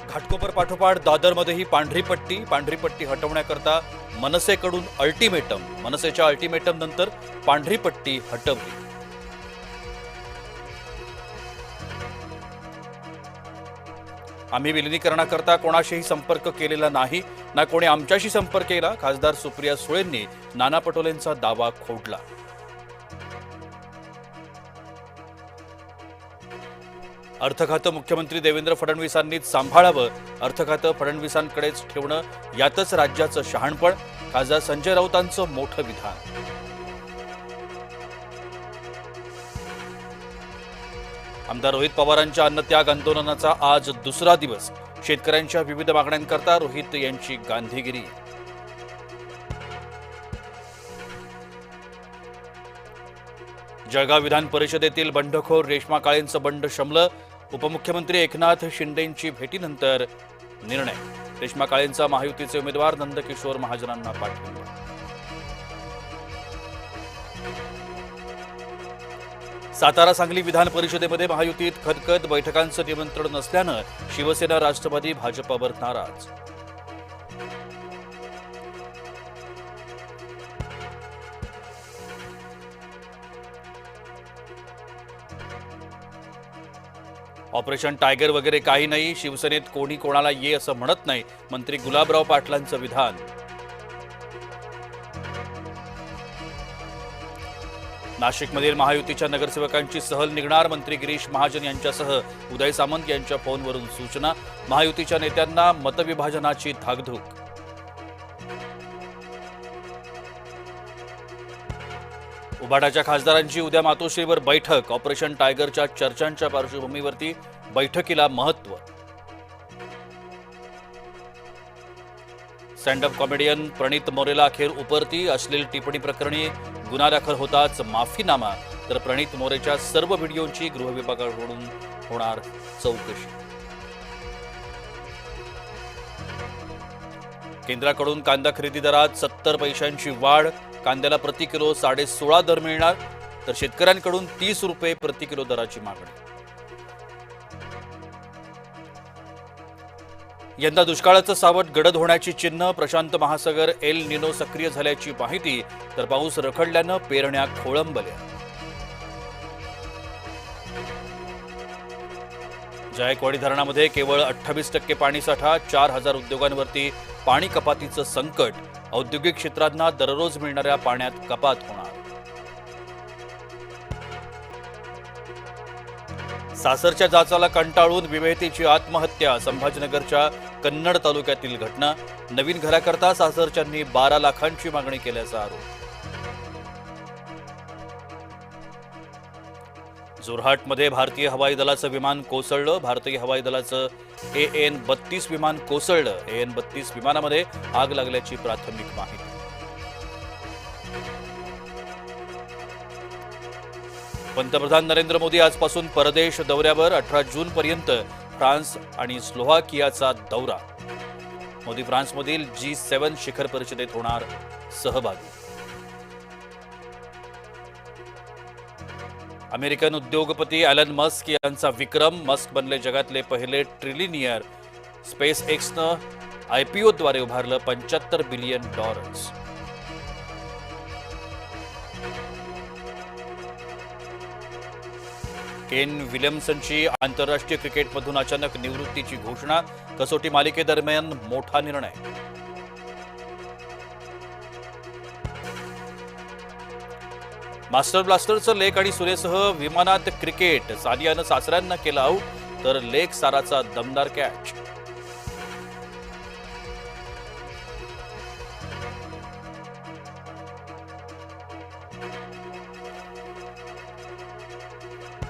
घाटकोपर पाठोपाठ दादरमध्येही पांढरी पट्टी हटवण्याकरता मनसेकडून अल्टिमेटम. मनसेच्या अल्टिमेटम नंतर पांढरी पट्टी हटवली. आम्ही विलिनीकरणाकरता कोणाशीही संपर्क केलेला नाही, ना कोणी आमच्याशी संपर्क केला. खासदार सुप्रिया सुळेंनी नाना पटोलेंचा दावा खोडला. अर्थखातं मुख्यमंत्री देवेंद्र फडणवीसांनीच सांभाळावं. अर्थखातं फडणवीसांकडेच ठेवणं यातच राज्याचं शहाणपण. खासदार संजय राऊतांचं मोठं विधान. आमदार रोहित पवारांच्या अन्नत्याग आंदोलनाचा आज दुसरा दिवस. शेतकऱ्यांच्या विविध मागण्यांकरता रोहित यांची गांधीगिरी. जळगाव विधान परिषदेतील बंडखोर रेश्मा काळेंचं बंड शमलं. उपमुख्यमंत्री एकनाथ शिंदेंची भेटीनंतर निर्णय. रेश्मा काळेंचा महायुतीचे उमेदवार नंदकिशोर महाजनांना पाठिंबा. सातारा सांगली विधान परिषदेमध्ये महायुतीत खदखद. बैठकांचं निमंत्रण नसल्यानं शिवसेना राष्ट्रवादी भाजपवर नाराज. ऑपरेशन टायगर वगैरे काही नाही. शिवसेनेत कोणी कोणाला ये असं म्हणत नाही. मंत्री गुलाबराव पाटलांचं विधान. नाशिकमधील महायुतीच्या नगरसेवकांची सहल निघणार. मंत्री गिरीश महाजन यांच्यासह उदय सामंत यांच्या फोनवरून सूचना. महायुतीच्या नेत्यांना मतविभाजनाची धाकधूक. उभाटाच्या खासदारांची उद्या मातोश्रीवर बैठक. ऑपरेशन टायगरच्या चर्चांच्या पार्श्वभूमीवरती बैठकीला महत्त्व. स्टँडअप कॉमेडियन प्रणित मोरेला अखेर उपरती. अश्लील टिप्पणी प्रकरणी गुन्हा दाखल होताच माफीनामा. तर प्रणित मोरेच्या सर्व व्हिडिओंची गृह विभागाकडून होणार चौकशी. केंद्राकडून कांदा खरेदी दरात 70 पैशांची वाढ. कांद्याला प्रति किलो 16.5 दर मिळणार. तर शेतकऱ्यांकडून 30 रुपये प्रति किलो दराची मागणी. यंदा दुष्काळाचं सावट गडद होण्याची चिन्ह. प्रशांत महासागर एल निनो सक्रिय झाल्याची माहिती. तर पाऊस रखडल्यानं पेरण्या खोळंबल्या. जायकवाडी धरणामध्ये केवळ 28% पाणीसाठा. 4,000 उद्योगांवरती पाणी कपातीचं संकट. औद्योगिक क्षेत्रांना दररोज मिळणाऱ्या पाण्यात कपात होणार. सासरच्या जाचाला कंटाळून विवाहितेची आत्महत्या. संभाजीनगरच्या कन्नड तालुक्यातील घटना. नवीन घराकरता सासरच्यांनी 12 लाखांची मागणी केल्याचा आरोप. जोरहाटमध्ये भारतीय हवाई दलाचं विमान कोसळलं. भारतीय हवाई दलाचं AN-32 विमान कोसळलं. AN-32 विमानामध्ये आग लागल्याची प्राथमिक माहिती. पंतप्रधान नरेंद्र मोदी आजपासून परदेश दौऱ्यावर. 18 जूनपर्यंत फ्रान्स आणि स्लोव्हाकियाचा दौरा. मोदी फ्रान्समधील G7 शिखर परिषदेत होणार सहभागी. अमेरिकन उद्योगपती एलन मस्क यांचा विक्रम. मस्क बनले जगातले पहिले ट्रिलिनियर. स्पेस एक्सनं IPOद्वारे उभारलं $75 बिलियन. केन विल्यमसनची आंतरराष्ट्रीय क्रिकेटमधून अचानक निवृत्तीची घोषणा. कसोटी मालिकेदरम्यान मोठा निर्णय. मास्टर ब्लास्टरचं लेक आणि सुरेसह विमानात क्रिकेट. सानियानं सासऱ्यांना केलं आऊट. तर लेक साराचा दमदार कॅच.